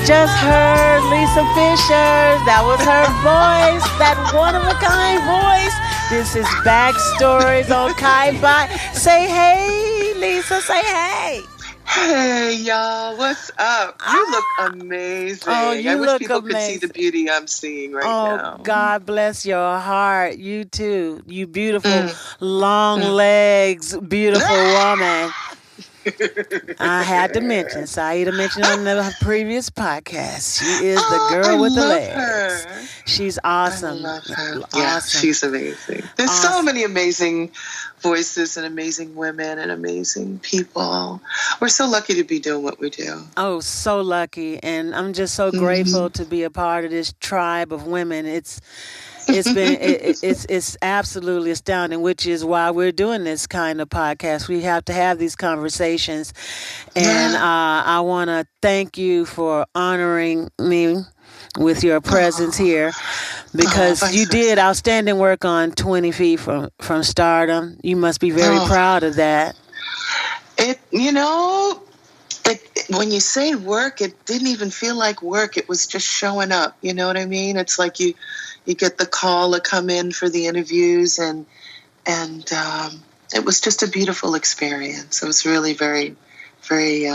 just heard Lisa Fischer. That was her voice, that one-of-a-kind voice. This is Backstories on Kai-Fi. Say hey, Lisa. Say hey. Hey, y'all. What's up? You look amazing. Oh, you I wish look people amazing. could see the beauty I'm seeing right now. Oh, God bless your heart. You too. You beautiful, long legs, beautiful woman. I had to mention. Saida mentioned on the previous podcast. She is the girl with the legs. Her. She's awesome. I love her. Awesome. Yeah, she's amazing. There's so many amazing voices and amazing women and amazing people. We're so lucky to be doing what we do. Oh, so lucky. And I'm just so grateful to be a part of this tribe of women. It's absolutely astounding, which is why we're doing this kind of podcast. We have to have these conversations. And I want to thank you for honoring me with your presence here, because you did outstanding work on 20 Feet from Stardom. You must be very proud of that. When you say work, it didn't even feel like work. It was just showing up. You know what I mean? It's like you get the call to come in for the interviews, and it was just a beautiful experience. I was really very, very,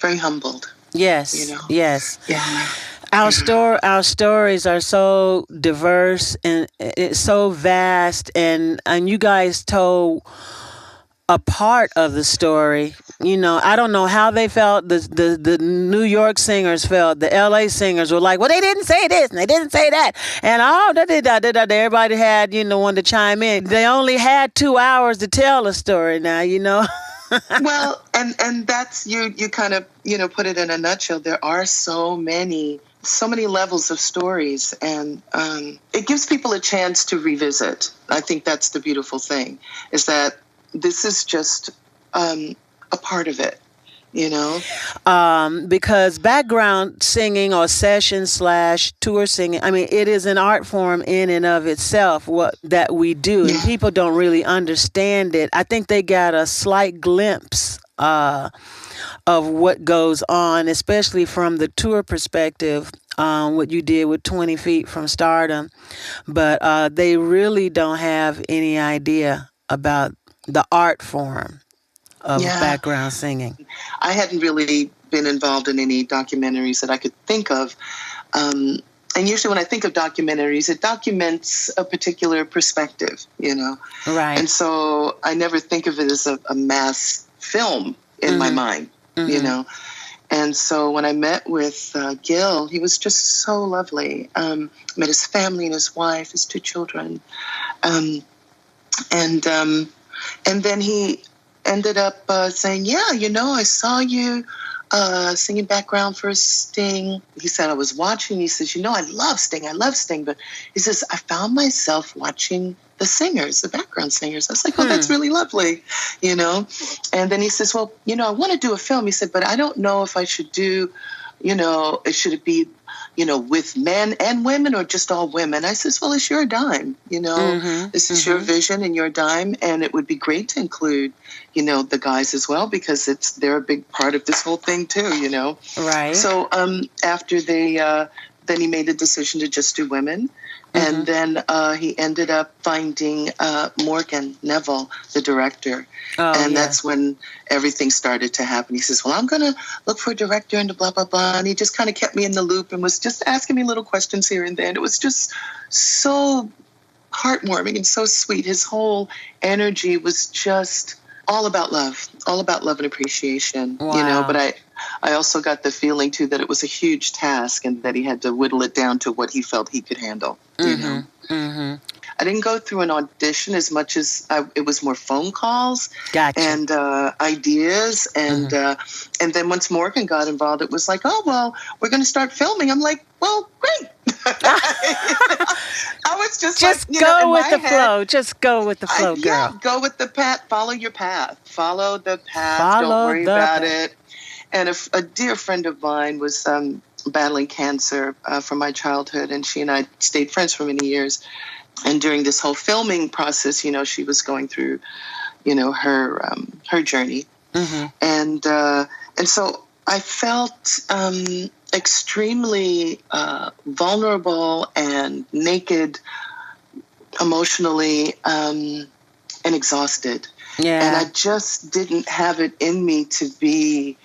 very humbled. Yes, you know? Yes. Yeah. Our stories are so diverse and it's so vast, and you guys told a part of the story. You know, I don't know how they felt. The New York singers felt. The LA singers were like, well, they didn't say this and they didn't say that. And everybody had, one to chime in. They only had 2 hours to tell a story now, Well, and that's, you kind of, put it in a nutshell. There are so many levels of stories, and it gives people a chance to revisit. I think that's the beautiful thing, is that this is just a part of it, because background singing or session/tour singing, I mean, it is an art form in and of itself, that we do, and people don't really understand it. I think they got a slight glimpse of what goes on, especially from the tour perspective, what you did with 20 Feet from Stardom, but they really don't have any idea about the art form of background singing. I hadn't really been involved in any documentaries that I could think of. And usually when I think of documentaries, it documents a particular perspective, Right. And so I never think of it as a mass film in my mind, And so when I met with Gil, he was just so lovely. Met his family and his wife, his 2 children. And then he ended up saying, I saw you singing background for Sting. He said, I was watching. He says, I love Sting. But he says, I found myself watching the singers, the background singers. I was like, that's really lovely, And then he says, well, I want to do a film. He said, but I don't know if I should do, should it be, with men and women or just all women? I says, well, it's your dime, This is your vision and your dime, and it would be great to include, the guys as well, because they're a big part of this whole thing too, Right. So after then he made the decision to just do women. And then he ended up finding Morgan Neville, the director. That's when everything started to happen. He says, well, I'm going to look for a director and blah, blah, blah. And he just kind of kept me in the loop and was just asking me little questions here and there. And it was just so heartwarming and so sweet. His whole energy was just all about love and appreciation, Wow. But I also got the feeling, too, that it was a huge task and that he had to whittle it down to what he felt he could handle, I didn't go through an audition as much as it was more phone calls and ideas. And then once Morgan got involved, it was like, oh, well, we're going to start filming. I'm like, well, great. I was just like, go with the flow. Just go with the flow, girl. Yeah, go with the path. Follow your path. Follow the path. Don't worry about it. And a dear friend of mine was battling cancer from my childhood, and she and I stayed friends for many years. And during this whole filming process, she was going through, her journey. And so I felt extremely vulnerable and naked emotionally, and exhausted. Yeah. And I just didn't have it in me to be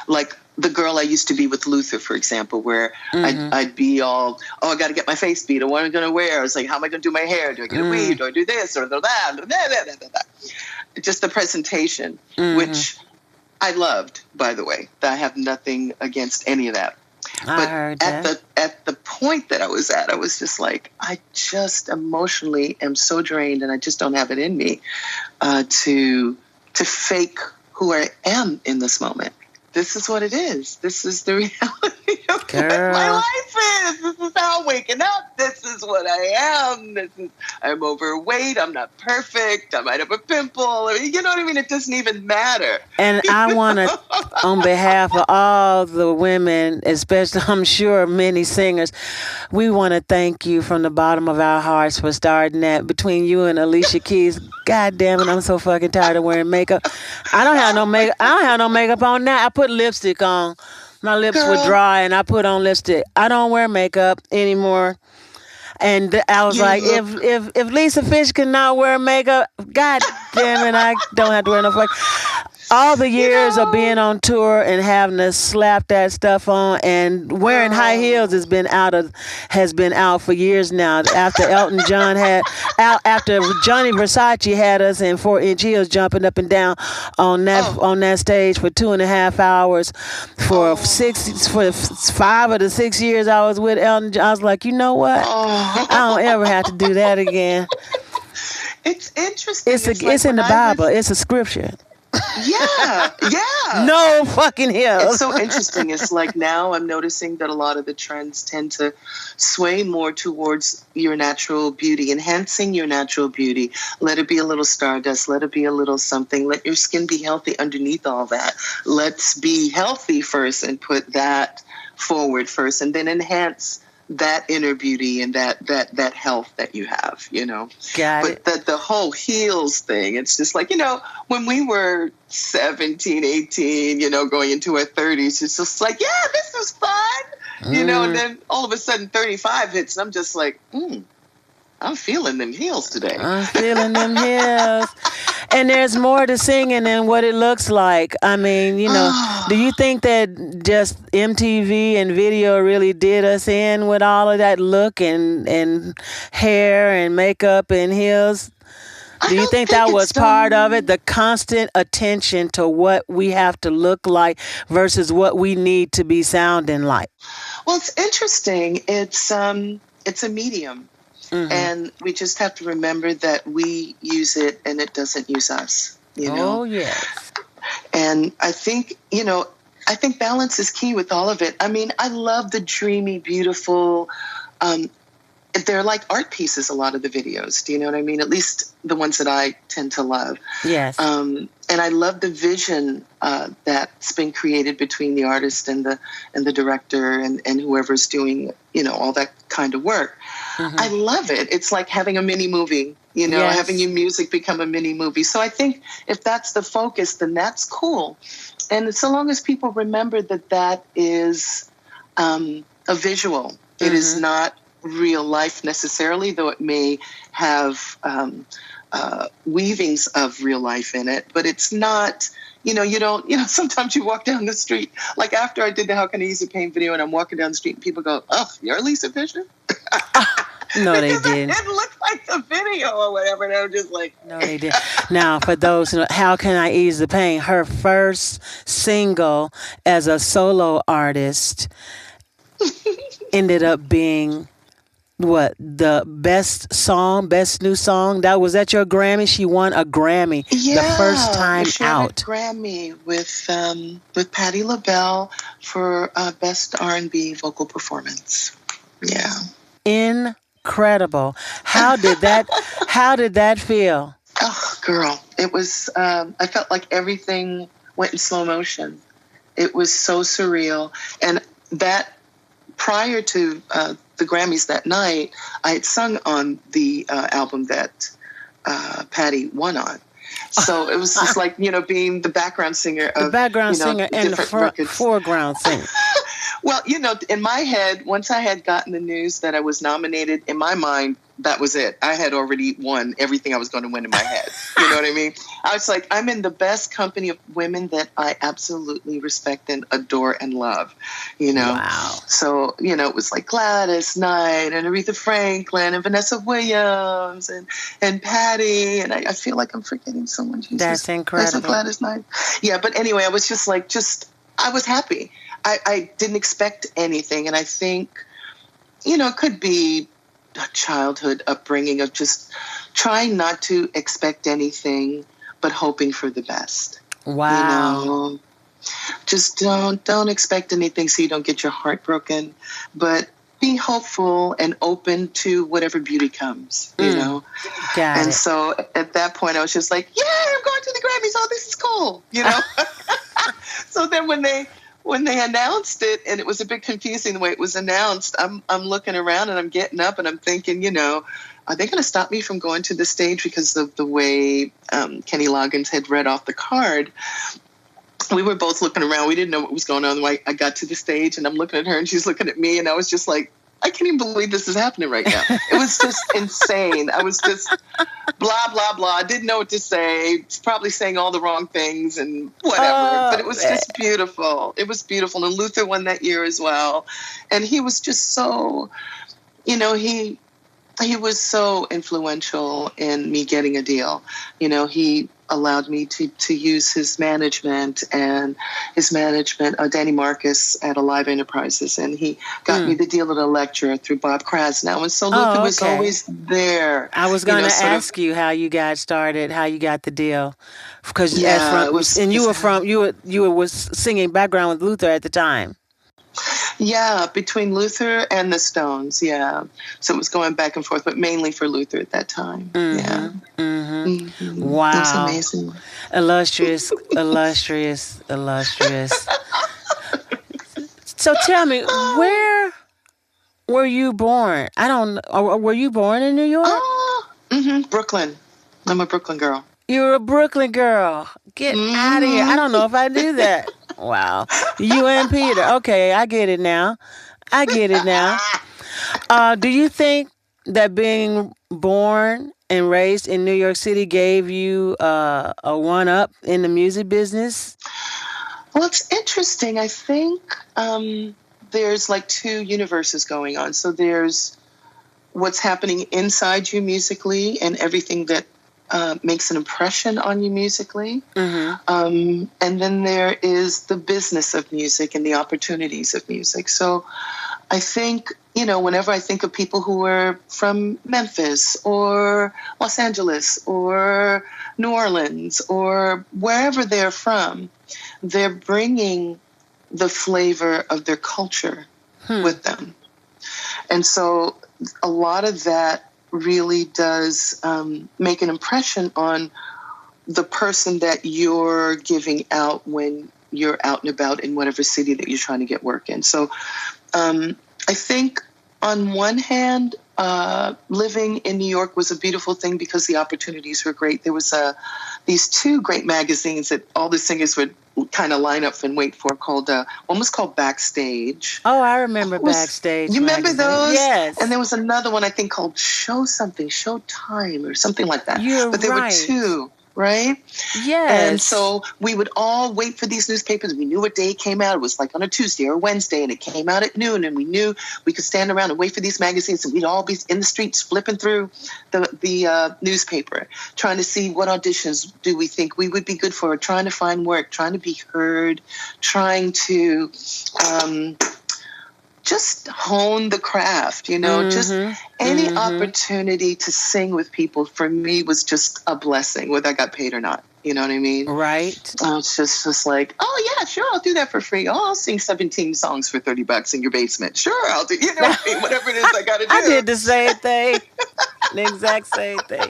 like the girl I used to be with Luther, for example, where I'd be all, I got to get my face beat. Or what am I going to wear? I was like, how am I going to do my hair? Do I get a weave? Do I do this or that? Just the presentation, which I loved, by the way. I have nothing against any of that. I heard that. At the point that I was at, I was just like, I just emotionally am so drained, and I just don't have it in me to fake who I am in this moment. This is what it is. This is the reality of what my life is. This is how I'm waking up. This is what I am. I'm overweight. I'm not perfect. I might have a pimple. I mean, you know what I mean? It doesn't even matter. And I want to, on behalf of all the women, especially I'm sure many singers, we want to thank you from the bottom of our hearts for starting that. Between you and Alicia Keys, God damn it, I'm so fucking tired of wearing makeup. I don't have no makeup on now. I put lipstick on. My lips were dry and I put on lipstick. I don't wear makeup anymore. And I was if Lisa Fischer cannot wear makeup, God damn it, I don't have to wear no fucking. All the years of being on tour and having to slap that stuff on and wearing high heels has been out for years now. After Elton John after Johnny Versace had us in 4-inch heels jumping up and down on that stage for 2.5 hours for 5 of the 6 years I was with Elton John. I was like, you know what? I don't ever have to do that again. It's interesting. It's in the Bible. It's a scripture. Yeah. No fucking heels. It's so interesting. It's like now I'm noticing that a lot of the trends tend to sway more towards your natural beauty, enhancing your natural beauty. Let it be a little stardust. Let it be a little something. Let your skin be healthy underneath all that. Let's be healthy first and put that forward first, and then enhance that inner beauty and that health that you have, you know. But the whole heels thing, it's just like, you know, when we were 17, 18, you know, going into our 30s, it's just like, yeah, this is fun, you know, and then all of a sudden 35 hits and I'm just like, I'm feeling them heels today. I'm feeling them heels. And there's more to singing than what it looks like. I mean, you know, do you think that just MTV and video really did us in with all of that look and hair and makeup and heels? Do you think that was part of it? The constant attention to what we have to look like versus what we need to be sounding like? Well, it's interesting. It's a medium. And we just have to remember that we use it and it doesn't use us, you know? Oh, yes. And I think, you know, balance is key with all of it. I mean, I love the dreamy, beautiful, they're like art pieces, a lot of the videos. Do you know what I mean? At least the ones that I tend to love. Yes. And I love the vision that's been created between the artist and the director and whoever's doing, you know, all that kind of work. I love it. It's like having a mini movie, you know, having your music become a mini movie. So I think if that's the focus, then that's cool. And so long as people remember that is a visual, it is not real life necessarily, though it may have weavings of real life in it, but it's not, you know, sometimes you walk down the street, like after I did the How Can I Ease the Pain video and I'm walking down the street and people go, oh, you're Lisa Fischer? No, they didn't. It didn't look like the video or whatever. And I'm just like, no, they didn't. Now, for those who know, How Can I Ease the Pain? Her first single as a solo artist ended up being what, the best new song? Was that your Grammy? She won a Grammy the first time out. A Grammy with Patti LaBelle for best R&B vocal performance. Yeah. Incredible. How did that feel? Oh, girl, it was. I felt like everything went in slow motion. It was so surreal, and that prior to the Grammys that night, I had sung on the album that Patti won on. So it was just like, being the background singer The of, background singer and the different records. foreground singer. Well, in my head, once I had gotten the news that I was nominated, in my mind, that was it. I had already won everything I was going to win in my head. You know what I mean? I was like, I'm in the best company of women that I absolutely respect and adore and love, Wow. So, it was like Gladys Knight and Aretha Franklin and Vanessa Williams and Patty. And I feel like I'm forgetting someone. Jesus. That's incredible. Gladys Knight. Yeah, but anyway, I was just like, I was happy. I didn't expect anything. And I think, it could be a childhood upbringing of just trying not to expect anything, but hoping for the best. Wow. Just don't expect anything so you don't get your heart broken, but be hopeful and open to whatever beauty comes, Got and it. so at that point I was just like, yeah, I'm going to the Grammys. Oh, this is cool, So then when they announced it, and it was a bit confusing the way it was announced, I'm looking around and I'm getting up and I'm thinking, are they going to stop me from going to the stage because of the way Kenny Loggins had read off the card? We were both looking around. We didn't know what was going on. I got to the stage and I'm looking at her and she's looking at me, and I was just like, I can't even believe this is happening right now. It was just insane. I was just blah, blah, blah. Didn't know what to say. Probably saying all the wrong things and whatever. But it was just beautiful. It was beautiful. And Luther won that year as well. And he was just so, he was so influential in me getting a deal. He allowed me to use his management, Danny Marcus at Alive Enterprises, and he got me the deal at Electra through Bob Krasnow. And so Luther was always there. I was going to ask you how you got started, how you got the deal, because you were singing background with Luther at the time. Yeah, between Luther and the Stones, yeah. So it was going back and forth, but mainly for Luther at that time. Mm-hmm. Yeah. Mm-hmm. Wow. It was amazing. Illustrious. So tell me, where were you born? Were you born in New York? Brooklyn. I'm a Brooklyn girl. You're a Brooklyn girl. Get out of here. I don't know if I knew that. Wow. You and Peter. Okay, I get it now. Do you think that being born and raised in New York City gave you a one-up in the music business? Well, it's interesting. I think there's like two universes going on. So there's what's happening inside you musically and everything that makes an impression on you musically. Mm-hmm. And then there is the business of music and the opportunities of music. So I think, whenever I think of people who are from Memphis or Los Angeles or New Orleans or wherever they're from, they're bringing the flavor of their culture with them. And so a lot of that really does make an impression on the person that you're giving out when you're out and about in whatever city that you're trying to get work in. So I think on one hand, living in New York was a beautiful thing because the opportunities were great. There was these two great magazines that all the singers would kind of line up and wait for, called one was called Backstage. Oh, I remember Backstage. You remember those? Yes. And there was another one I think called Showtime or something like that. But there were two, right? Yes. And so we would all wait for these newspapers. We knew what day it came out. It was like on a Tuesday or Wednesday, and it came out at noon. And we knew we could stand around and wait for these magazines, and we'd all be in the streets flipping through the newspaper, trying to see what auditions do we think we would be good for, trying to find work, trying to be heard, trying to just hone the craft, just any opportunity to sing with people for me was just a blessing, whether I got paid or not. You know what I mean? Right. It's just like, oh yeah, sure, I'll do that for free. Oh, I'll sing 17 songs for $30 in your basement. Sure, I'll do, what I mean? Whatever it is I got to do. I did the same thing. The exact same thing.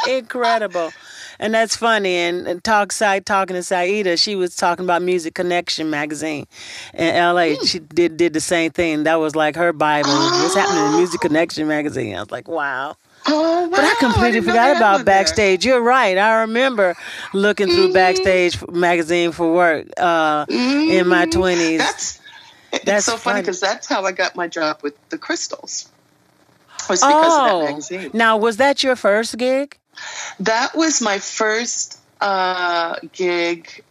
Incredible. And that's funny. And talking to Saida, she was talking about Music Connection magazine in L.A. She did the same thing. That was like her Bible. What's happening in Music Connection magazine? I was like, wow. Oh, wow. But I completely didn't know forgot they had about one there. Backstage. You're right. I remember looking through Backstage magazine for work in my 20s. It's That's so funny funny. because that's how I got my job with the Crystals. Was because of that Oh, magazine. now was that your first gig? That was my first gig,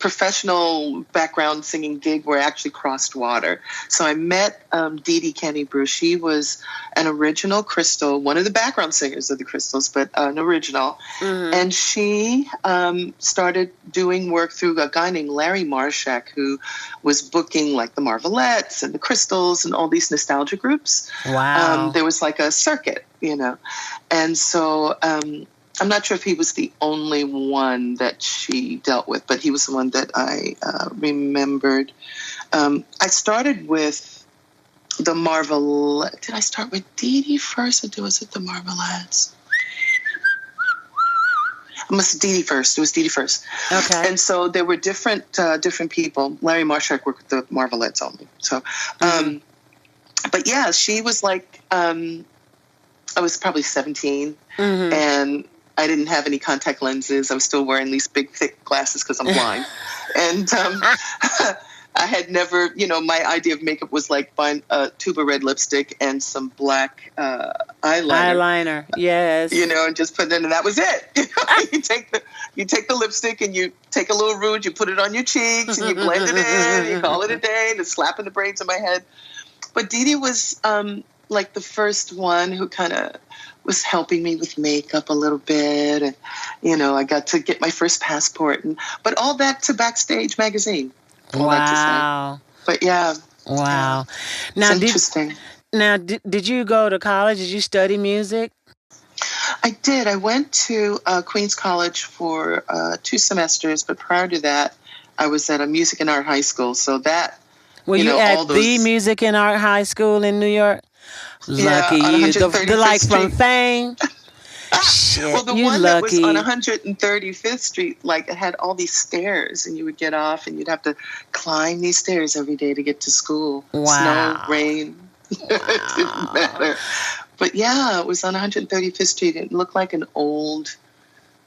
professional background singing gig where I actually crossed water. So I met Dee Dee Kennebrew. She was an original Crystal, one of the background singers of the Crystals, but an original. Mm-hmm. And she started doing work through a guy named Larry Marshak, who was booking like the Marvelettes and the Crystals and all these nostalgia groups. Wow. There was like a circuit, you know. And so I'm not sure if he was the only one that she dealt with, but he was the one that I remembered. I started with the Marvelettes. Did I start with Dee Dee first, or was it the Marvelettes? It was Dee Dee first. It was Dee Dee first. Okay. And so there were different people. Larry Marshak worked with the Marvelettes only. So, but yeah, she was like, I was probably 17, and I didn't have any contact lenses. I was still wearing these big, thick glasses because I'm blind. And I had never, my idea of makeup was like buying a tube of red lipstick and some black eyeliner. Yes. And just put it in, and that was it. You take the lipstick and you take a little rouge, you put it on your cheeks, and you blend it in, you call it a day, and it's slapping the braids in my head. But Dee Dee was like the first one who kind of was helping me with makeup a little bit, and I got to get my first passport, but all that to Backstage magazine. Wow. But yeah. Wow. Now, it's interesting. Did you go to college? Did you study music? I did. I went to Queens College for 2 semesters, but prior to that, I was at a music and art high school. So that, were you at the Music and Art High School in New York? Lucky you. The like from Fame. Shit, well, the one that was on 135th Street, like it had all these stairs, and you would get off, and you'd have to climb these stairs every day to get to school. Wow. Snow, rain, it didn't matter. But yeah, it was on 135th Street. It looked like an old,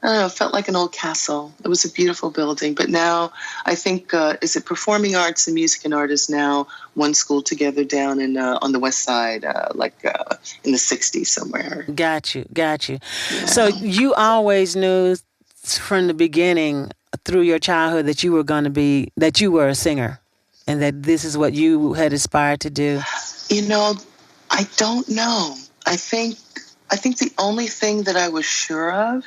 it felt like an old castle. It was a beautiful building. But now I think, is it Performing Arts and Music and Art is now one school together down in on the west side, in the 60s somewhere. Got you. Yeah. So you always knew from the beginning through your childhood that you were a singer, and that this is what you had aspired to do? I don't know. I think the only thing that I was sure of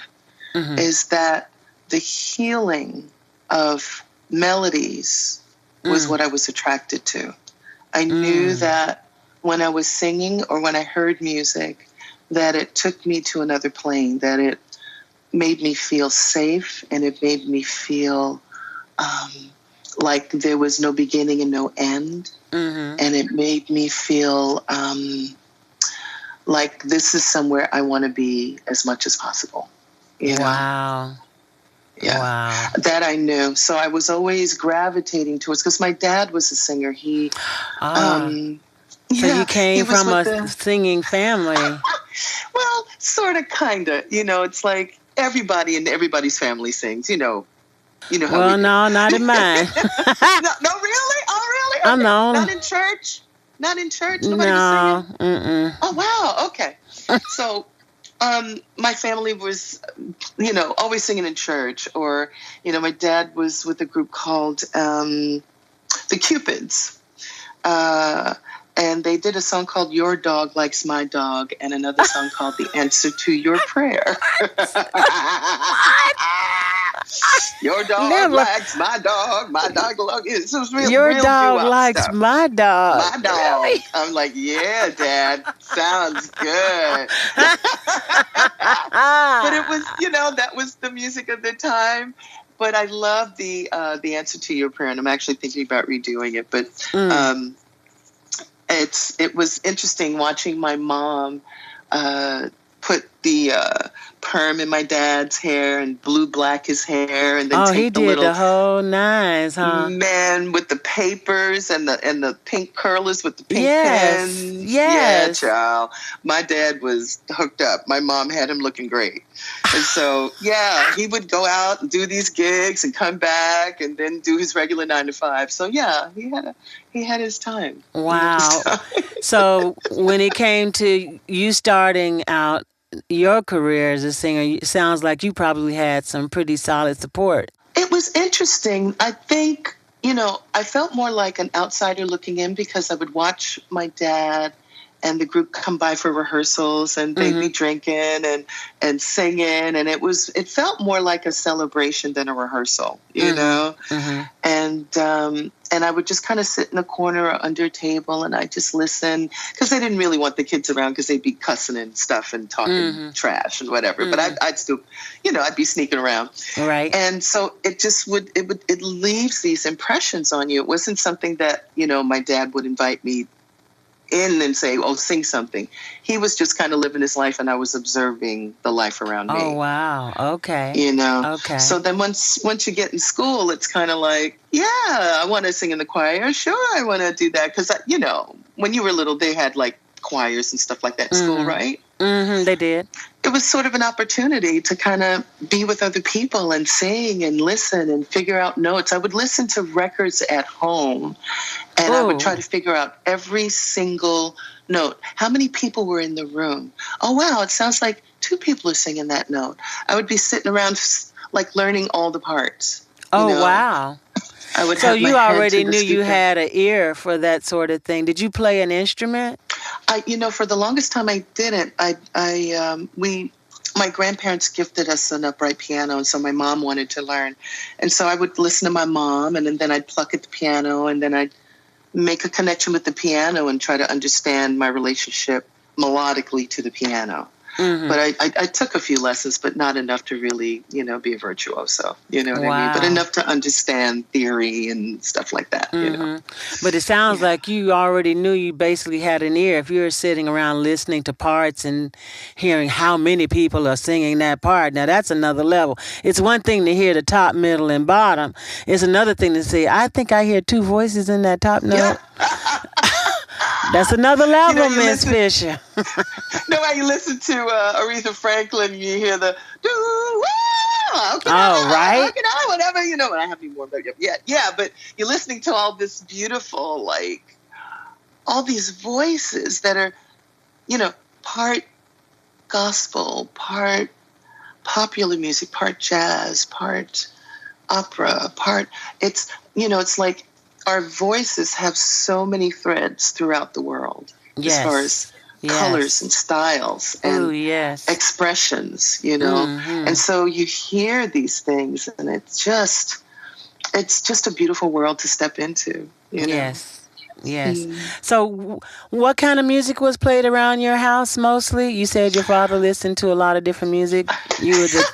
is that the healing of melodies was what I was attracted to. I knew that when I was singing or when I heard music, that it took me to another plane, that it made me feel safe, and it made me feel like there was no beginning and no end. And it made me feel like this is somewhere I want to be as much as possible. Wow. Yeah. Wow. That I knew. So I was always gravitating towards, because my dad was a singer. He, so you came from a singing family. Well, sort of, kind of. It's like everybody in everybody's family sings. How well, no, not in mine. No, really? Oh, really? Okay. I'm known. Not in church? Not in church? Nobody was singing? Oh, wow. Okay. So my family was, always singing in church. Or, my dad was with a group called the Cupids. And they did a song called Your Dog Likes My Dog, and another song called The Answer to Your Prayer. Your dog likes my dog. My dog likes your dog likes my dog. My dog. Really? I'm like, yeah, Dad. Sounds good. But it was, that was the music of the time. But I love the Answer to Your Prayer, and I'm actually thinking about redoing it. But it was interesting watching my mom put the perm in my dad's hair and blue black his hair, and then Oh, he take the did little the whole nines, huh? man with the papers and the pink curlers with the pink Yes, pens. Yeah, yes. child. My dad was hooked up. My mom had him looking great. And so, yeah, he would go out and do these gigs and come back and then do his regular 9 to 5. So, yeah, he had his time. Wow. So when it came to you starting out your career as a singer, it sounds like you probably had some pretty solid support. It was interesting. I think, I felt more like an outsider looking in because I would watch my dad and the group come by for rehearsals, and they'd be drinking and singing, and it felt more like a celebration than a rehearsal, you know. And I would just kind of sit in a corner or under a table, and I just listen because they didn't really want the kids around because they'd be cussing and stuff and talking trash and whatever. But I'd still, I'd be sneaking around, right? And so it just it leaves these impressions on you. It wasn't something that my dad would invite me in and say, "Oh, sing something." He was just kind of living his life, and I was observing the life around me. Oh, wow. Okay. Okay. So then once you get in school, it's kind of like, yeah, I want to sing in the choir. Sure, I want to do that because when you were little, they had like choirs and stuff like that in school, right? They did. It was sort of an opportunity to kind of be with other people and sing and listen and figure out notes. I would listen to records at home, and I would try to figure out every single note. How many people were in the room? Oh, wow, it sounds like 2 people are singing that note. I would be sitting around like learning all the parts. Oh, wow. I would so have my you head already to the knew you speaker. had an ear for that sort of thing. Did you play an instrument? For the longest time I didn't. My grandparents gifted us an upright piano, and so my mom wanted to learn. And so I would listen to my mom, and then I'd pluck at the piano, and then I'd make a connection with the piano and try to understand my relationship melodically to the piano. But I took a few lessons, but not enough to really, be a virtuoso. You know what I mean? But enough to understand theory and stuff like that. But it sounds like you already knew you basically had an ear. If you were sitting around listening to parts and hearing how many people are singing that part, now that's another level. It's one thing to hear the top, middle, and bottom. It's another thing to say, I think I hear 2 voices in that top note. That's another level, Miss Fisher. How you listen to Aretha Franklin, you hear the right? Whatever, I haven't even warmed up yet. Yeah, but you're listening to all this beautiful, like, all these voices that are, part gospel, part popular music, part jazz, part opera, it's like our voices have so many threads throughout the world as far as colors and styles and expressions, And so you hear these things, and it's just a beautiful world to step into, Yes. So what kind of music was played around your house mostly? You said your father listened to a lot of different music. You were the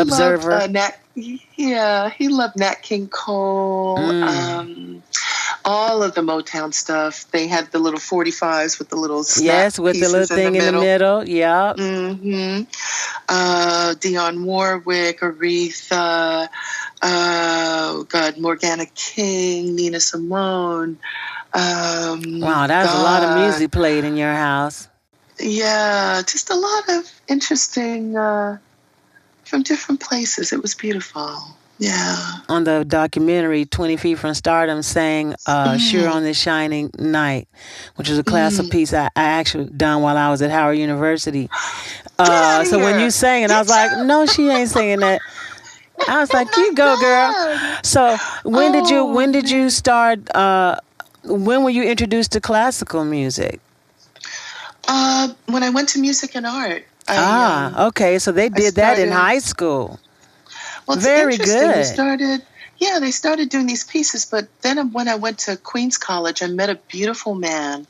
observer. He loved Nat King Cole, all of the Motown stuff. They had the little 45s with the little snap with the little thing in the middle. Yeah. Dionne Warwick, Aretha, Morgana King, Nina Simone. Wow, that's a lot of music played in your house. Yeah, just a lot of interesting from different places. It was beautiful. Yeah. On the documentary 20 Feet from Stardom sang Sure on This Shining Night, which was a classical piece I actually done while I was at Howard University. So when you sang it, I was like, no, she ain't singing that. I was like, you go, girl. So when did you start, when were you introduced to classical music? When I went to music and art. Okay. So they did that in high school. Well, it's very interesting. good. They started doing these pieces, but then when I went to Queens College, I met a beautiful man.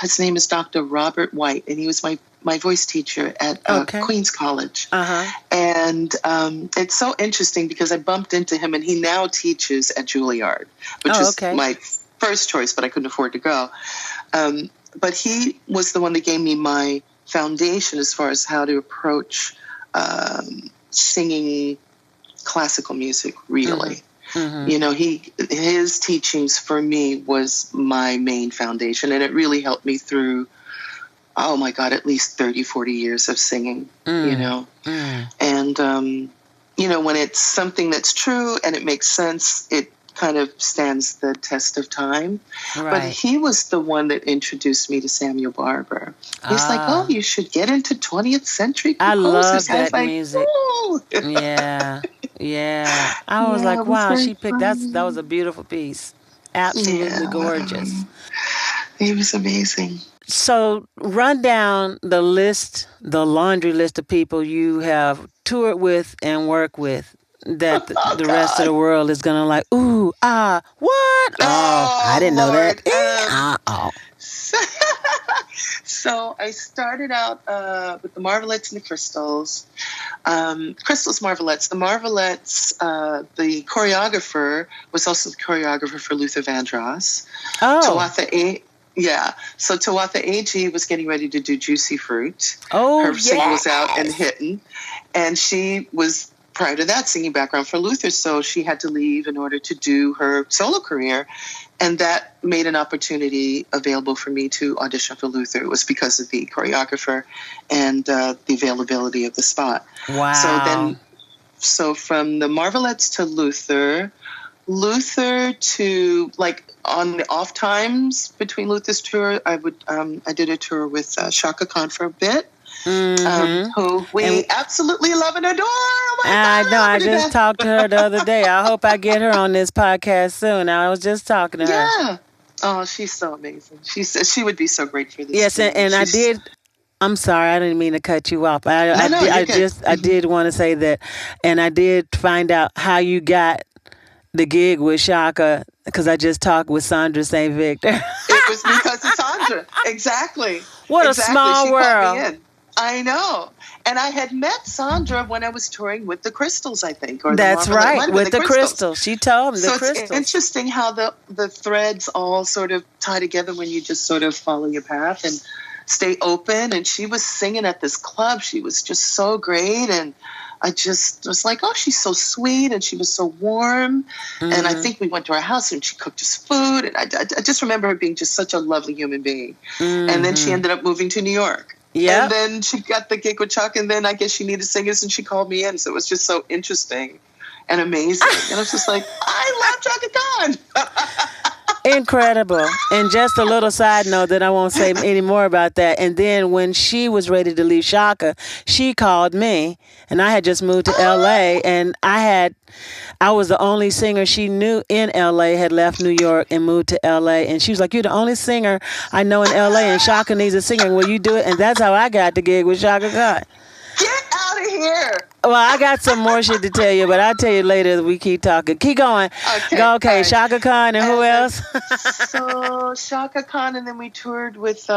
His name is Dr. Robert White, and he was my voice teacher at Queens College. And it's so interesting because I bumped into him, and he now teaches at Juilliard, which is my first choice, but I couldn't afford to go. But he was the one that gave me my foundation as far as how to approach singing classical music, really. You know, his teachings for me was my main foundation, and it really helped me through, oh my God, at least 30, 40 years of singing, you know. And, you know, when it's something that's true and it makes sense, it kind of stands the test of time. Right. But he was the one that introduced me to Samuel Barber. He's like, oh, you should get into 20th century composers. I love that was like, music. ooh. Yeah. I was like, wow, she picked that was a beautiful piece. Absolutely gorgeous. He was amazing. So run down the list, the laundry list of people you have toured with and worked with that the rest of the world is going to like, ooh, what? Oh, I didn't know that. So I started out with the Marvelettes and the Crystals. Crystals, Marvelettes. The Marvelettes, the choreographer was also the choreographer for Luther Vandross. So Tawatha A.G. was getting ready to do Juicy Fruit. Her single was out and hitting. And she was, prior to that, singing background for Luther, so she had to leave in order to do her solo career. And that made an opportunity available for me to audition for Luther. It was because of the choreographer and the availability of the spot. Wow. So from the Marvelettes to Luther to, like, on the off times between Luther's tour, I did a tour with Shaka Khan for a bit. Who we absolutely love and adore. Oh my God, I know. I just talked to her the other day. I hope I get her on this podcast soon. I was just talking to her. Yeah. Oh, she's so amazing. She said she would be so great for this. Yes, and I did. I'm sorry, I didn't mean to cut you off. I did want to say that, and I did find out how you got the gig with Shaka, because I just talked with Sandra St. Victor. It was because of Sandra. Exactly. What a small she world. Called me in. I know. And I had met Sandra when I was touring with the Crystals, I think. That's right, with the Crystals. She told me the Crystals. So it's interesting how the threads all sort of tie together when you just sort of follow your path and stay open. And she was singing at this club. She was just so great. And I just was like, oh, she's so sweet, and she was so warm. And I think we went to her house and she cooked us food. And I just remember her being just such a lovely human being. And then she ended up moving to New York. Yeah. And then she got the gig with Chuck, and then I guess she needed singers, and she called me in. So it was just so interesting and amazing. And I was just like, I love Chaka Khan. Incredible. And just a little side note that I won't say any more about that. And then when she was ready to leave Shaka, she called me, and I had just moved to LA, and I was the only singer she knew in LA, had left New York and moved to LA. And she was like, you're the only singer I know in LA, and Shaka needs a singer. Will you do it? And that's how I got the gig with Shaka Khan. Get out of here. Well, I got some more shit to tell you, but I'll tell you later as we keep talking. Keep going. Okay, right. Shaka Khan and who else? So Shaka Khan, and then we toured with,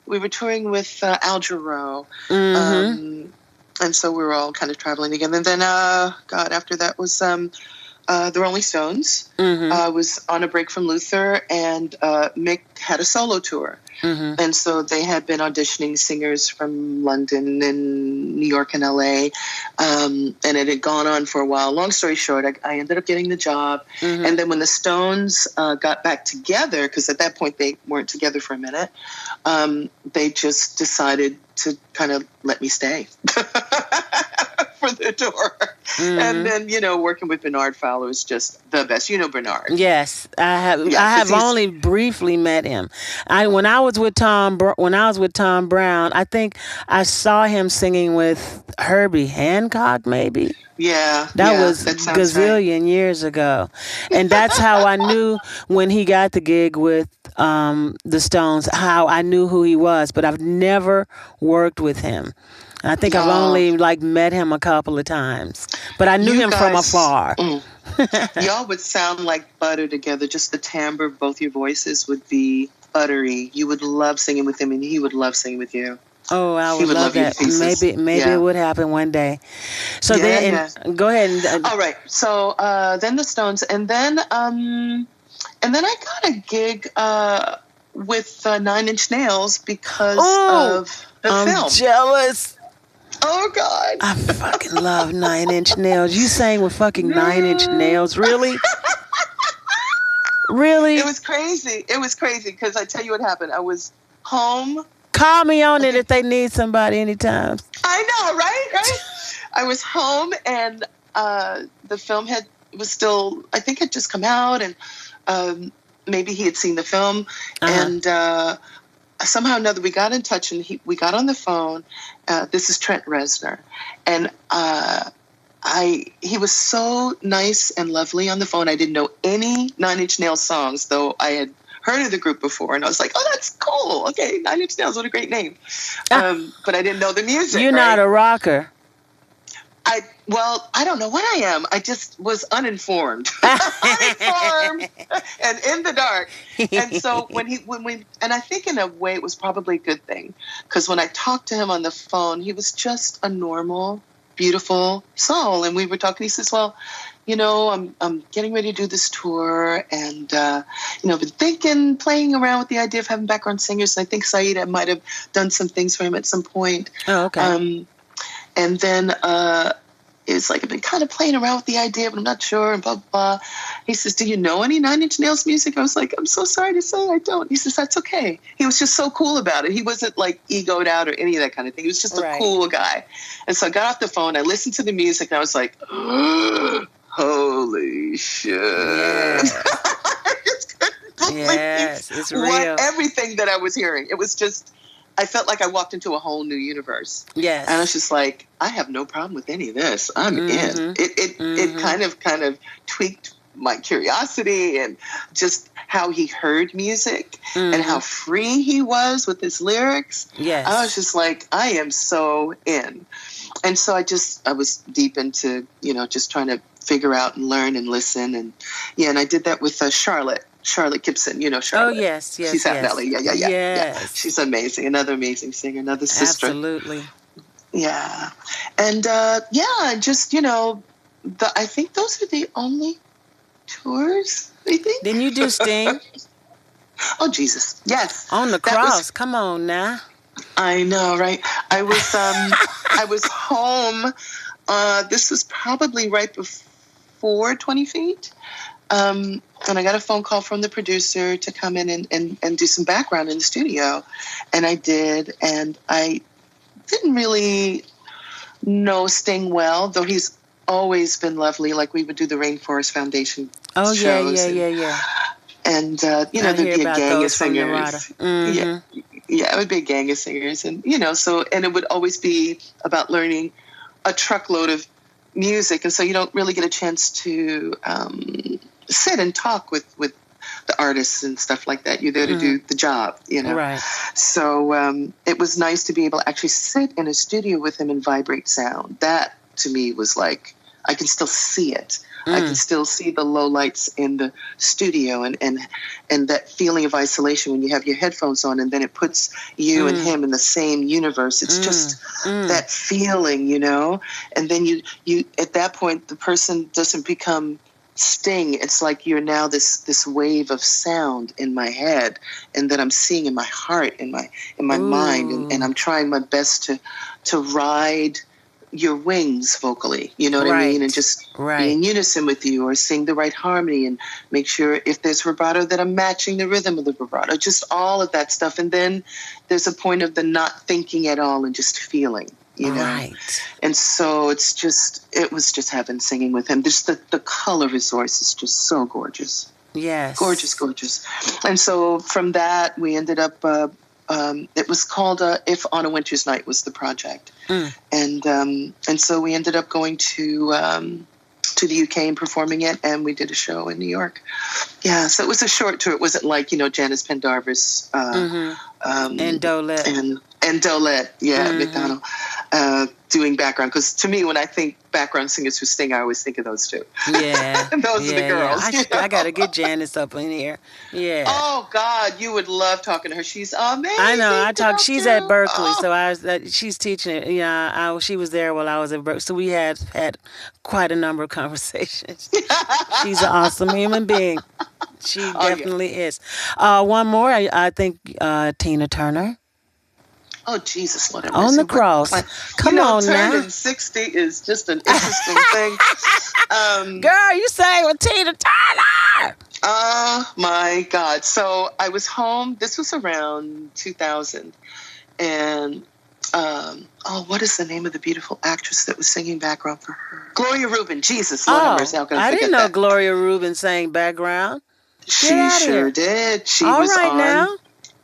we were touring with Al Jarreau. And so we were all kind of traveling together. And then, after that was the Rolling Stones. Was on a break from Luther, and Mick had a solo tour. And so they had been auditioning singers from London and New York and LA. And it had gone on for a while. Long story short, I ended up getting the job. And then when the Stones got back together, because at that point they weren't together for a minute, they just decided to kind of let me stay for the tour. And then, working with Bernard Fowler is just the best. You know Bernard. Yes, I have. I have only briefly met him. When I was with Tom Brown, I think I saw him singing with Herbie Hancock, maybe. Yeah, that was gazillion years ago, and that's how I knew when he got the gig with the Stones. How I knew who he was, but I've never worked with him. I think I've only met him a couple of times, but I knew him from afar. Y'all would sound like butter together. Just the timbre of both your voices would be buttery. You would love singing with him, and he would love singing with you. Oh, I would love that. Maybe it would happen one day. So go ahead. All right. So then the Stones, and then I got a gig with 9 Inch Nails because of The I'm film. jealous. Oh God. I fucking love Nine Inch Nails. You sang with fucking Nine Inch Nails. Really? It Really? was crazy. It was crazy because I tell you what happened. I was home. Call me on I it think if they need somebody anytime. I know, right? Right. I was home, and the film was still. I think had just come out, and um, maybe he had seen the film, Uh-huh. and somehow or another we got in touch, and we got on the phone. This is Trent Reznor, and he was so nice and lovely on the phone. I didn't know any Nine Inch Nails songs, though I had heard of the group before, and I was like, "Oh, that's cool. Okay, Nine Inch Nails, what a great name." But I didn't know the music, You're not right? a rocker. I don't know what I am. I just was uninformed, uninformed, and in the dark. And so and I think in a way it was probably a good thing because when I talked to him on the phone, he was just a normal, beautiful soul, and we were talking. He says, "Well, I'm getting ready to do this tour, and I've been thinking, playing around with the idea of having background singers. And I think Saida might have done some things for him at some point." Oh, okay. And then it's like I've been kind of playing around with the idea, but I'm not sure, and blah, blah, blah. He says, "Do you know any Nine Inch Nails music?" I was like, "I'm so sorry to say I don't." He says, "That's okay." He was just so cool about it. He wasn't like egoed out or any of that kind of thing. He was just a cool guy. And so I got off the phone, I listened to the music, and I was like, holy shit. Yes. I just couldn't believe Yes, it's real. Everything that I was hearing. It was just, I felt like I walked into a whole new universe. Yes. And I was just like, I have no problem with any of this. I'm in. It kind of tweaked my curiosity and just how he heard music and how free he was with his lyrics. Yes. I was just like, I am so in. And so I was deep into, just trying to figure out and learn and listen. And and I did that with Charlotte Gibson, Charlotte. Oh, yes. She's out in LA. Yeah. Yes. She's amazing. Another amazing singer, another sister. Absolutely. Yeah. And just, I think those are the only tours, I think. Didn't you do Sting? Oh, Jesus. Yes. On the cross. Come on now. I know, right? I was I was home. This was probably right before 20 Feet. And I got a phone call from the producer to come in and do some background in the studio. And I did. And I didn't really know Sting well, though he's always been lovely. Like we would do the Rainforest Foundation shows. Yeah. And, there'd be a gang of singers. Mm-hmm. Yeah, it would be a gang of singers. And, and it would always be about learning a truckload of music. And so you don't really get a chance to sit and talk with the artists and stuff like that. You're there to do the job, Right. So it was nice to be able to actually sit in a studio with him and vibrate sound. That, to me, was like, I can still see it. I can still see the low lights in the studio and that feeling of isolation when you have your headphones on and then it puts you and him in the same universe. It's just that feeling, and then you at that point, the person doesn't become Sting. It's like you're now this wave of sound in my head and that I'm seeing in my heart, in my mind. And I'm trying my best to ride your wings vocally, you know what I mean? And just be in unison with you or sing the right harmony and make sure if there's vibrato that I'm matching the rhythm of the vibrato, just all of that stuff. And then there's a point of the not thinking at all and just feeling, Right. And so it was just heaven singing with him. Just the color of his voice is just so gorgeous. Yes. Gorgeous. And so from that, we ended up, it was called If on a Winter's Night was the project. And so we ended up going to the UK and performing it, and we did a show in New York. Yeah, so it was a short tour. It wasn't like, Janice Pendarvis and Dolette. And Dolette, McDonald, doing background. Because to me, when I think background singers for Sting, I always think of those two. Yeah. And those are the girls. I got to get Janice up in here. Yeah. Oh, God, you would love talking to her. She's amazing. I know. She's at Berkeley, so she's teaching it. Yeah, she was there while I was at Berkeley. So we had quite a number of conversations. She's an awesome human being. She definitely is. One more, I think Tina Turner. Oh, Jesus, Lord have On mercy. the cross. Come on now. Turning 60 is just an interesting thing. Girl, you sang with Tina Turner. Oh, my God. So I was home. This was around 2000. And, what is the name of the beautiful actress that was singing background for her? Gloria Reuben. Jesus, Lord have mercy. How can I forget didn't know that? Gloria Reuben sang background. She sure did. All right now.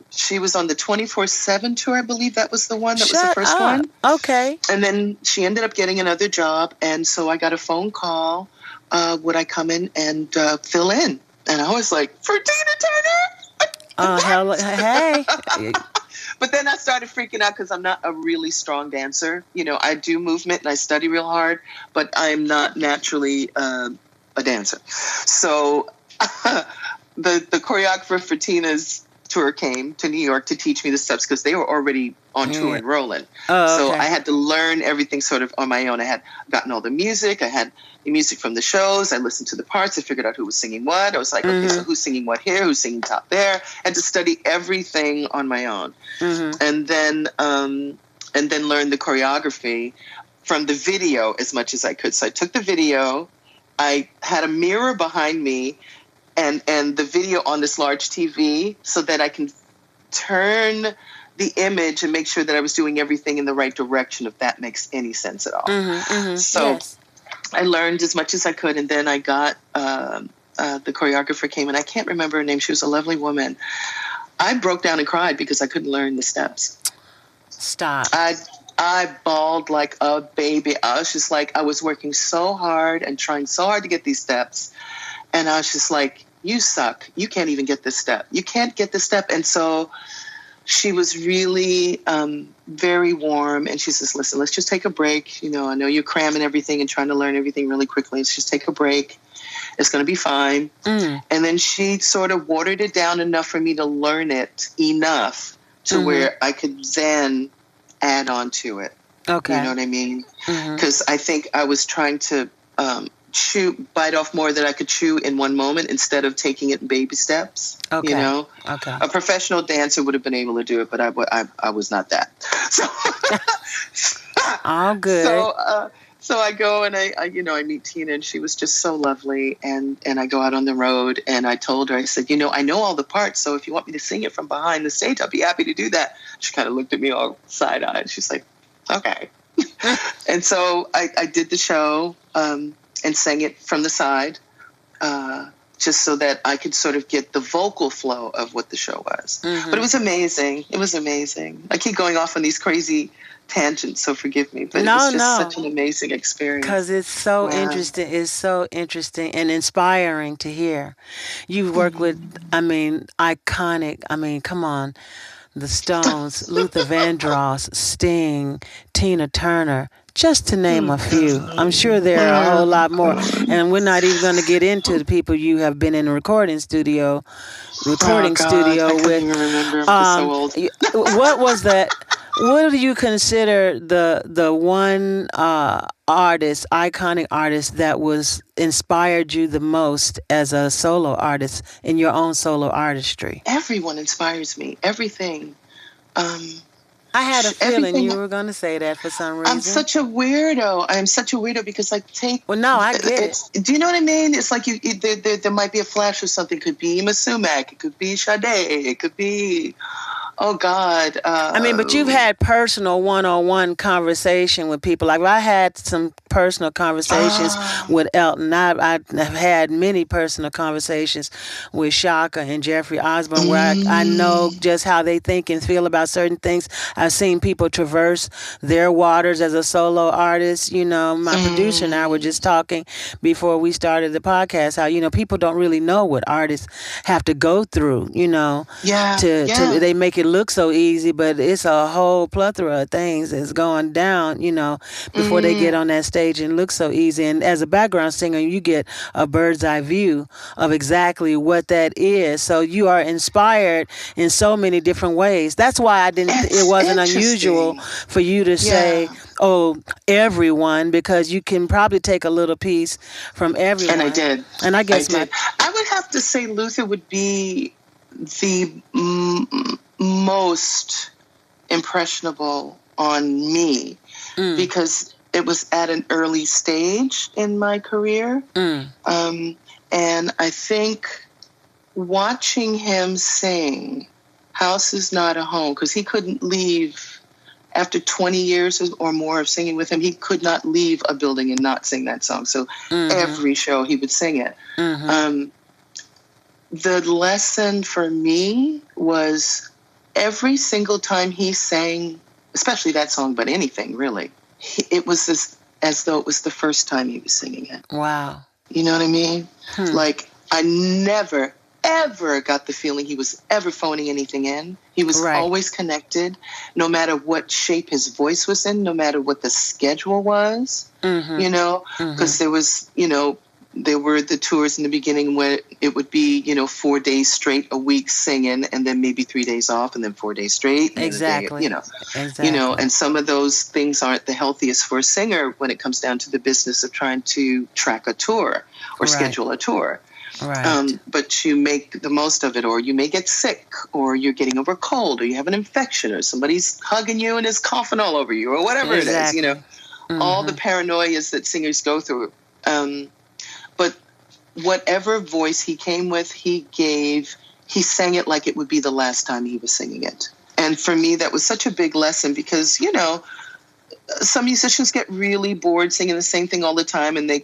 She was on the 24/7 tour, I believe that was the one. That was the first up. one. Okay. And then she ended up getting another job, and so I got a phone call. Would I come in and fill in? And I was like, for Tina Turner? Oh, hell, hey. But then I started freaking out because I'm not a really strong dancer. You know, I do movement and I study real hard, but I'm not naturally a dancer. So the choreographer for Tina's tour came to New York to teach me the steps because they were already on tour and rolling. So I had to learn everything sort of on my own. I had gotten all the music. I had the music from the shows. I listened to the parts. I figured out who was singing what. I was like, okay, so who's singing what here? Who's singing top there? I had to study everything on my own. And then learn the choreography from the video as much as I could. So I took the video. I had a mirror behind me and the video on this large TV so that I can turn the image and make sure that I was doing everything in the right direction, if that makes any sense at all. So I learned as much as I could, and then I got the choreographer came, and I can't remember her name. She was a lovely woman. I broke down and cried because I couldn't learn the steps. Stop. I bawled like a baby. I was just like, I was working so hard and trying so hard to get these steps. And I was just like, you suck. You can't even get this step. You can't get this step. And so she was really very warm. And she says, listen, let's just take a break. You know, I know you're cramming everything and trying to learn everything really quickly. Let's just take a break. It's going to be fine. And then she sort of watered it down enough for me to learn it enough to where I could then add on to it. Okay. You know what I mean? Because I think I was trying to bite off more than I could chew in one moment instead of taking it in baby steps. Okay. You know? Okay. A professional dancer would have been able to do it, but I was not that. So all good. So I go and I meet Tina, and she was just so lovely. And I go out on the road, and I told her, I said, I know all the parts, so if you want me to sing it from behind the stage, I'll be happy to do that. She kind of looked at me all side-eyed. She's like, okay. And so I did the show and sang it from the side, just so that I could sort of get the vocal flow of what the show was. But it was amazing. It was amazing. I keep going off on these crazy tangent, so forgive me, but it was just such an amazing experience. Because it's so interesting. It's so interesting and inspiring to hear. You've worked with, iconic, come on, the Stones, Luther Vandross, Sting, Tina Turner, just to name a few. I'm sure there are a whole lot more. And we're not even going to get into the people you have been in the recording studio with. I can't even remember. I'm so old. What was that? What do you consider the one iconic artist that was inspired you the most as a solo artist in your own solo artistry? Everyone inspires me. Everything. I had a feeling you were going to say that for some reason. I'm such a weirdo because I take... Well, no, I get it. Do you know what I mean? It's like there might be a flash or something. It could be Ima Sumac. It could be Sade. It could be... Oh, God. But you've had personal one-on-one conversation with people. Like, I had some personal conversations with Elton. I've had many personal conversations with Shaka and Jeffrey Osborne where I know just how they think and feel about certain things. I've seen people traverse their waters as a solo artist. My producer and I were just talking before we started the podcast how, people don't really know what artists have to go through, to they make it look so easy, but it's a whole plethora of things that's going down, before they get on that stage and look so easy. And as a background singer, you get a bird's eye view of exactly what that is. So you are inspired in so many different ways. That's why it wasn't unusual for you to say, everyone, because you can probably take a little piece from everyone. And I did. And I guess I would have to say Luther would be the most impressionable on me because it was at an early stage in my career. And I think watching him sing House Is Not a Home, because he couldn't leave after 20 years or more of singing with him, he could not leave a building and not sing that song. So every show he would sing it. The lesson for me was every single time he sang, especially that song, but anything really, it was as though it was the first time he was singing it. Wow. You know what I mean? Like, I never, ever got the feeling he was ever phoning anything in. He was always connected, no matter what shape his voice was in, no matter what the schedule was, you know, because there was, you know, there were the tours in the beginning where it would be, you know, 4 days straight a week singing, and then maybe 3 days off, and then 4 days straight. Exactly. You know, and some of those things aren't the healthiest for a singer when it comes down to the business of trying to track a tour or schedule a tour. But you make the most of it, or you may get sick, or you're getting over a cold, or you have an infection, or somebody's hugging you and is coughing all over you, or whatever it is, you know, all the paranoias that singers go through. But whatever voice he came with, he sang it like it would be the last time he was singing it. And for me, that was such a big lesson because, you know, some musicians get really bored singing the same thing all the time, and I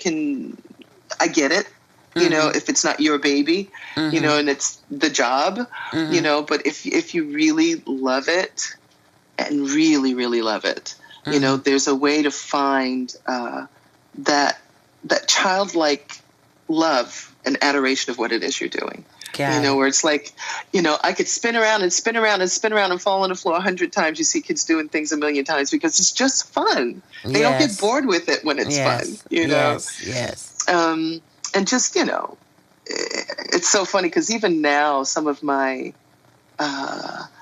get it. You know, if it's not your baby, you know, and it's the job, you know, but if you really love it and really, really love it, you know, there's a way to find that childlike love and adoration of what it is you're doing. You know, where it's like, you know, I could spin around and spin around and spin around and fall on the floor 100 times. You see kids doing things a million times because it's just fun. They don't get bored with it when it's fun, you know? And just, you know, it's so funny because even now, some of my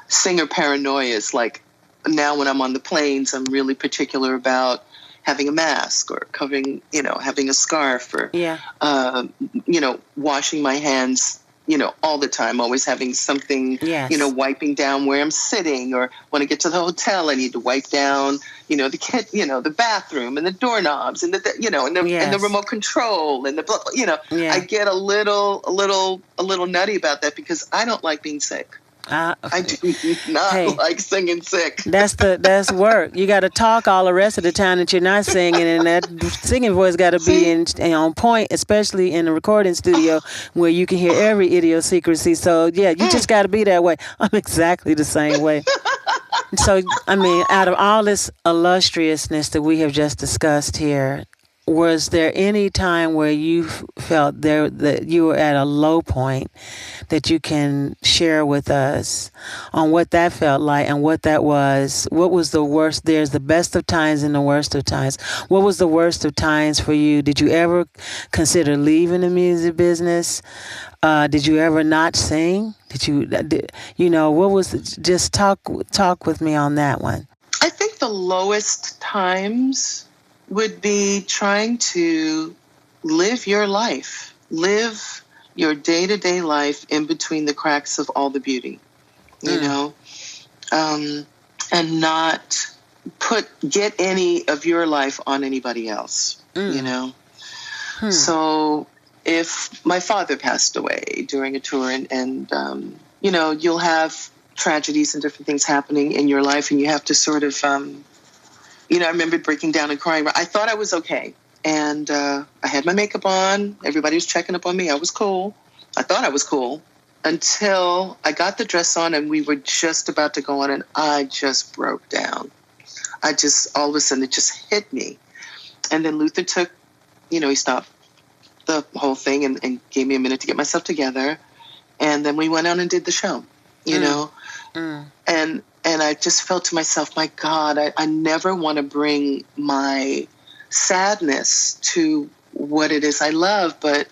singer paranoia is like, now when I'm on the planes, I'm really particular about having a mask or covering, you know, having a scarf or, you know, washing my hands, you know, all the time, always having something, you know, wiping down where I'm sitting, or when I get to the hotel, I need to wipe down, you know, the bathroom and the doorknobs and the, you know, and the remote control and the, you know, I get a little nutty about that because I don't like being sick. I do not like singing sick. That's work. You got to talk all the rest of the time that you're not singing, and that singing voice got to be on point, especially in the recording studio where you can hear every idiosyncrasy. So yeah, you just got to be that way. I'm exactly the same way. So I mean, out of all this illustriousness that we have just discussed here, was there any time where you felt that you were at a low point that you can share with us on what that felt like and what that was? What was the worst? There's the best of times and the worst of times. What was the worst of times for you? Did you ever consider leaving the music business? Did you ever not sing? You know, what was just talk with me on that one. I think the lowest times would be trying to live your life, live your day-to-day life in between the cracks of all the beauty, you know, and not get any of your life on anybody else, you know. So if my father passed away during a tour and you know, you'll have tragedies and different things happening in your life, and you have to sort of, you know, I remember breaking down and crying. I thought I was okay. And I had my makeup on. Everybody was checking up on me. I was cool. I thought I was cool until I got the dress on and we were just about to go on, and I just broke down. All of a sudden, it just hit me. And then Luther took, you know, he stopped the whole thing and gave me a minute to get myself together. And then we went on and did the show, you know. And I just felt to myself, my God, I never want to bring my sadness to what it is I love. But,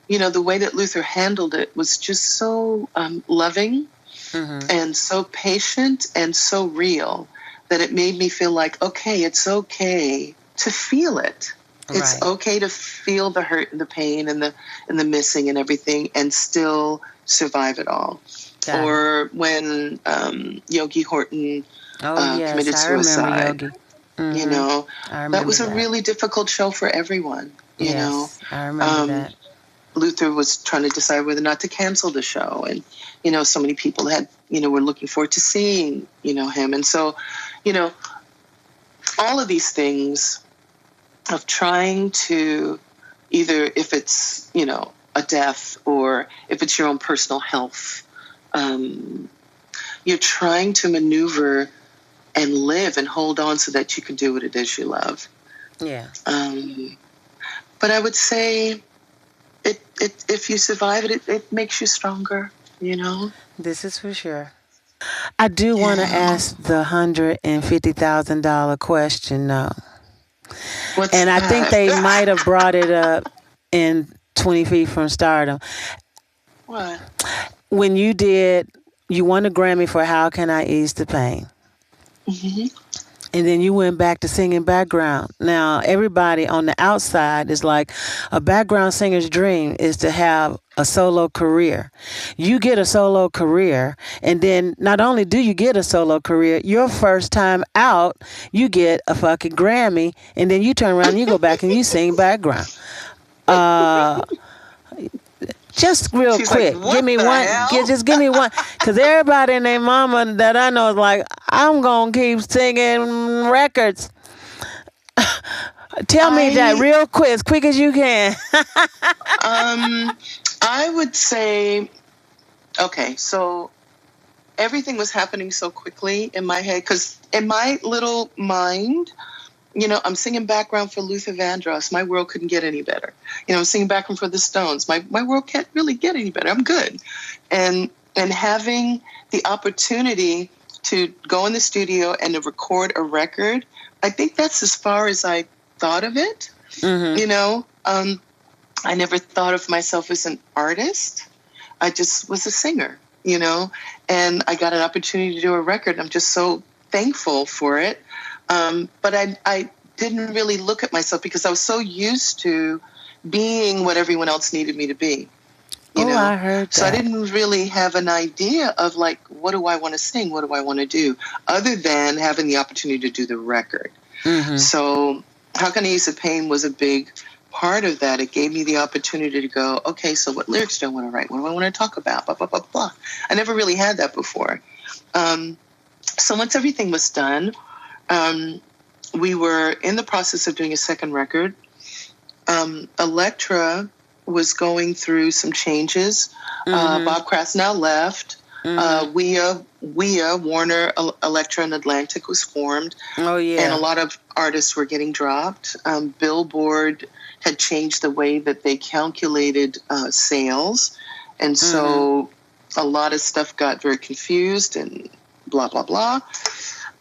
you know, the way that Luther handled it was just so loving and so patient and so real that it made me feel like, okay, it's okay to feel it. It's okay to feel the hurt and the pain and the missing and everything and still survive it all. Got it. or when Yogi Horton Oh, yes. committed I remember suicide. Yogi. You Mm-hmm. know, I that remember was a that. really difficult show for everyone. You know, Yes. I remember um, that. Luther was trying to decide whether or not to cancel the show, and so many people were looking forward to seeing him, and so all of these things of trying to, either if it's a death or if it's your own personal health, you're trying to maneuver and live and hold on so that you can do what it is you love. Yeah. But I would say if you survive it, it makes you stronger, This is for sure. I do want to Yeah. ask the $150,000 question now. What's And I think that? they might have brought it up in 20 Feet from Stardom. What? When you won a Grammy for How Can I Ease the Pain? Mm-hmm. And then you went back to singing background. Now, everybody on the outside is like, a background singer's dream is to have a solo career. You get a solo career, and then not only do you get a solo career, your first time out, you get a fucking Grammy, and then you turn around and you go back and you sing background. Just real She's like, quick, what the hell? just give me one, because everybody and their mama that I know is like, I'm gonna keep singing records. Tell me that real quick, as quick as you can. I would say, okay, so everything was happening so quickly in my head, because in my little mind, I'm singing background for Luther Vandross. My world couldn't get any better. I'm singing background for the Stones. My world can't really get any better. I'm good. And having the opportunity to go in the studio and to record a record, I think that's as far as I thought of it. Mm-hmm. I never thought of myself as an artist. I just was a singer, and I got an opportunity to do a record. I'm just so thankful for it. But I didn't really look at myself because I was so used to being what everyone else needed me to be. I heard that. So I didn't really have an idea of like, what do I want to sing? What do I want to do? Other than having the opportunity to do the record. Mm-hmm. So How Can I Ease the Pain was a big part of that. It gave me the opportunity to go, okay, so what lyrics do I want to write? What do I want to talk about? Blah, blah, blah, blah. I never really had that before. So once everything was done, we were in the process of doing a second record. Elektra was going through some changes. Mm-hmm. Bob Krasnow left. Mm-hmm. WEA, Warner, Elektra, and Atlantic was formed. Oh, yeah. And a lot of artists were getting dropped. Billboard had changed the way that they calculated sales. And so a lot of stuff got very confused and blah, blah, blah.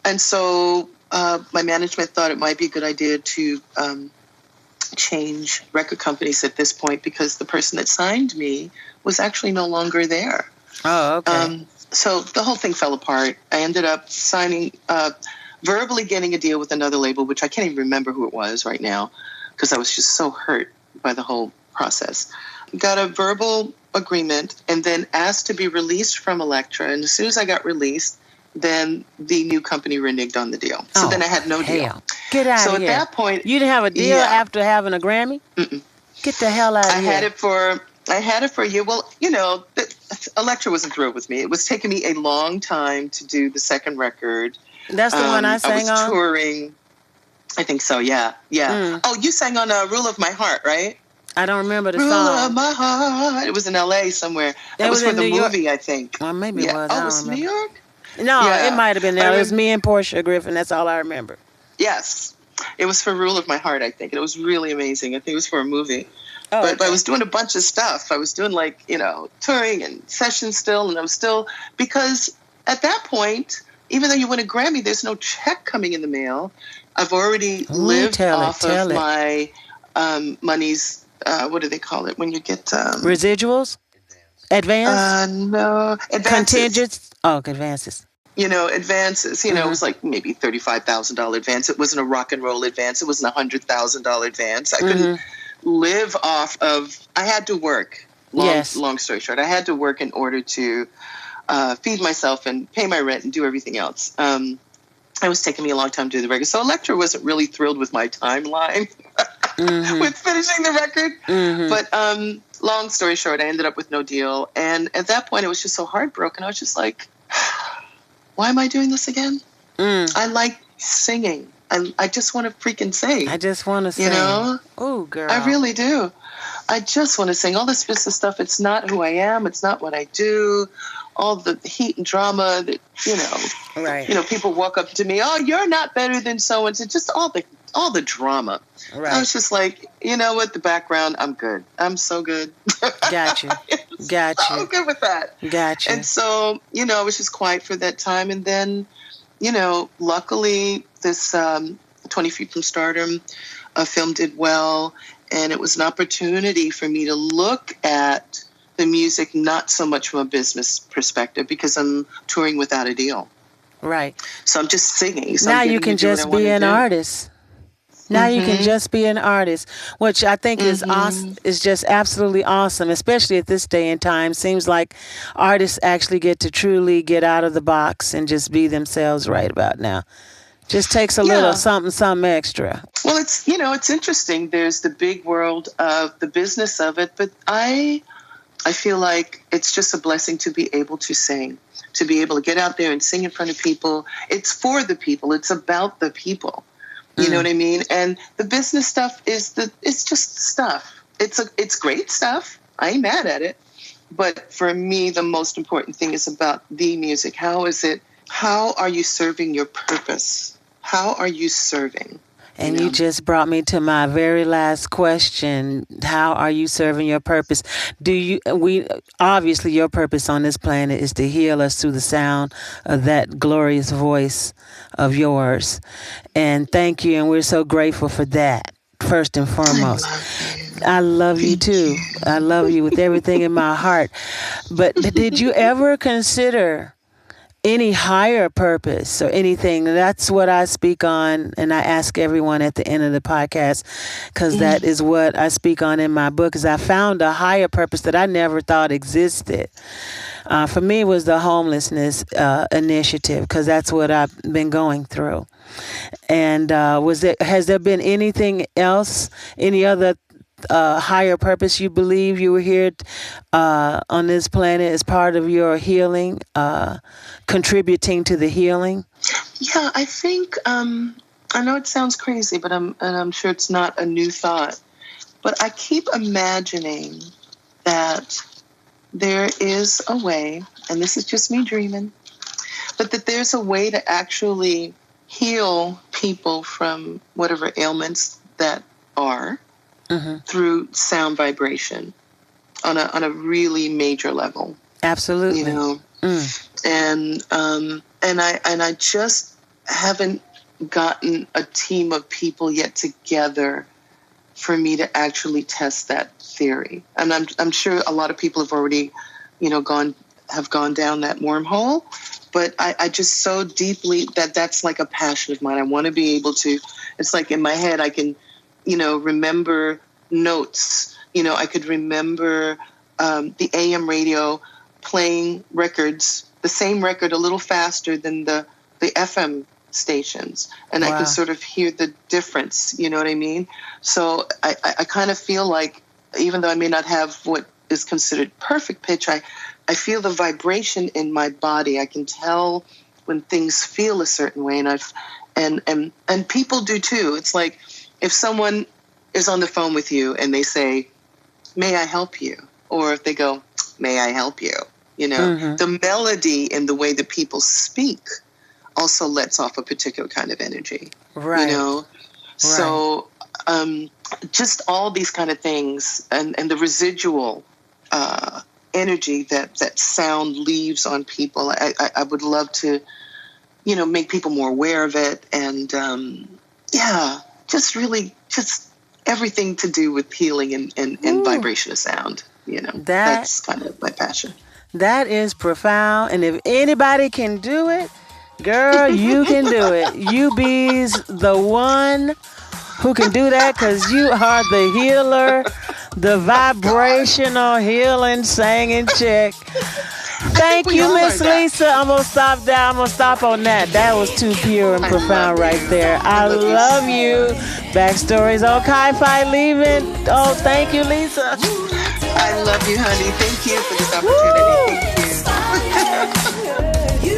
And so my management thought it might be a good idea to change record companies at this point because the person that signed me was actually no longer there. Oh, okay. So the whole thing fell apart. I ended up signing, verbally getting a deal with another label, which I can't even remember who it was right now because I was just so hurt by the whole process. Got a verbal agreement and then asked to be released from Elektra. And as soon as I got released, then the new company reneged on the deal. So then I had no deal. Get out of here. So at that point... You didn't have a deal after having a Grammy? Mm-mm. Get the hell out of here. I had it for a year. Well, Elektra wasn't thrilled with me. It was taking me a long time to do the second record. That's the one I sang on? I was touring. I think so, yeah. Oh, you sang on Rule of My Heart, right? I don't remember the Rule song. Rule of My Heart. It was in L.A. somewhere. That was for the movie, I think. Well, maybe it was. Oh, it was New York? No, it might have been there. It was me and Portia Griffin. That's all I remember. Yes. It was for Rule of My Heart, I think. And it was really amazing. I think it was for a movie. Oh, but I was doing a bunch of stuff. I was doing touring and sessions still. And I was still, because at that point, even though you win a Grammy, there's no check coming in the mail. I've already lived off of my monies. What do they call it when you get... residuals? Advance? No. Advances. Contingents? Oh, advances. Advances. It was like maybe $35,000 advance. It wasn't a rock and roll advance. It wasn't $100,000 advance. I couldn't live off of... I had to work. Long story short, I had to work in order to feed myself and pay my rent and do everything else. It was taking me a long time to do the record. So Elektra wasn't really thrilled with my timeline with finishing the record. But long story short, I ended up with no deal. And at that point, it was just so heartbroken. I was just like, why am I doing this again? I like singing. I just want to freaking sing. I just want to sing. You know? Oh, girl. I really do. I just want to sing. All this business stuff, it's not who I am. It's not what I do. All the heat and drama that, right. People walk up to me, oh, you're not better than so-and-so. Just all the drama. Right. I was just like, you know what, the background, I'm good. I'm so good. Got you. So good with that. Got you. And so, I was just quiet for that time. And then, luckily this 20 Feet from Stardom film did well. And it was an opportunity for me to look at the music not so much from a business perspective because I'm touring without a deal. Right. So I'm just singing. So now you can just be an artist. Now you can just be an artist, which I think is awesome, is just absolutely awesome, especially at this day and time. Seems like artists actually get to truly get out of the box and just be themselves right about now. Just takes a little something extra. Well, it's interesting. There's the big world of the business of it, but I feel like it's just a blessing to be able to sing, to be able to get out there and sing in front of people. It's for the people. It's about the people. You know what I mean? And the business stuff it's just stuff. It's great stuff. I ain't mad at it. But for me, the most important thing is about the music. How are you serving your purpose? How are you serving? And you just brought me to my very last question. How are you serving your purpose? Obviously your purpose on this planet is to heal us through the sound of that glorious voice of yours. And thank you. And we're so grateful for that, first and foremost. I love you too. I love you with everything in my heart. But did you ever consider any higher purpose or anything? That's what I speak on, and I ask everyone at the end of the podcast, because that is what I speak on in my book, is I found a higher purpose that I never thought existed. For me, it was the homelessness initiative, because that's what I've been going through. And has there been anything else, any other higher purpose you believe you were here on this planet as part of your healing, contributing to the healing? Yeah, I think I know it sounds crazy, but I'm sure it's not a new thought. But I keep imagining that there is a way, and this is just me dreaming, but that there's a way to actually heal people from whatever ailments that are. Through sound vibration on a really major level. Absolutely. And I just haven't gotten a team of people yet together for me to actually test that theory. And I'm sure a lot of people have already, gone down that wormhole. But I just so deeply that's like a passion of mine. I want to be able to. It's like in my head I can, remember notes. I could remember the AM radio playing records, the same record a little faster than the FM stations. And I can sort of hear the difference, you know what I mean? So I kind of feel like, even though I may not have what is considered perfect pitch, I feel the vibration in my body. I can tell when things feel a certain way, and people do too. It's like if someone is on the phone with you and they say, "May I help you?" Or if they go, "May I help you?" The melody and the way that people speak also lets off a particular kind of energy. Right. So just all these kind of things and the residual energy that sound leaves on people. I would love to, make people more aware of it. And just everything to do with healing and vibration of sound. That's kind of my passion. That is profound. And if anybody can do it, girl, you can do it. You be's the one who can do that, because you are the healer, the vibrational healing singing chick. I think Thank we you, all are Miss that. Lisa. I'm gonna stop there. I'm gonna stop on that. That was too pure and I profound love right you. there. I I love you love so you. much. Backstories on Chi-Fi leaving. Oh, thank you, Lisa. I love you, honey. Thank you for this opportunity. Woo! Thank you. You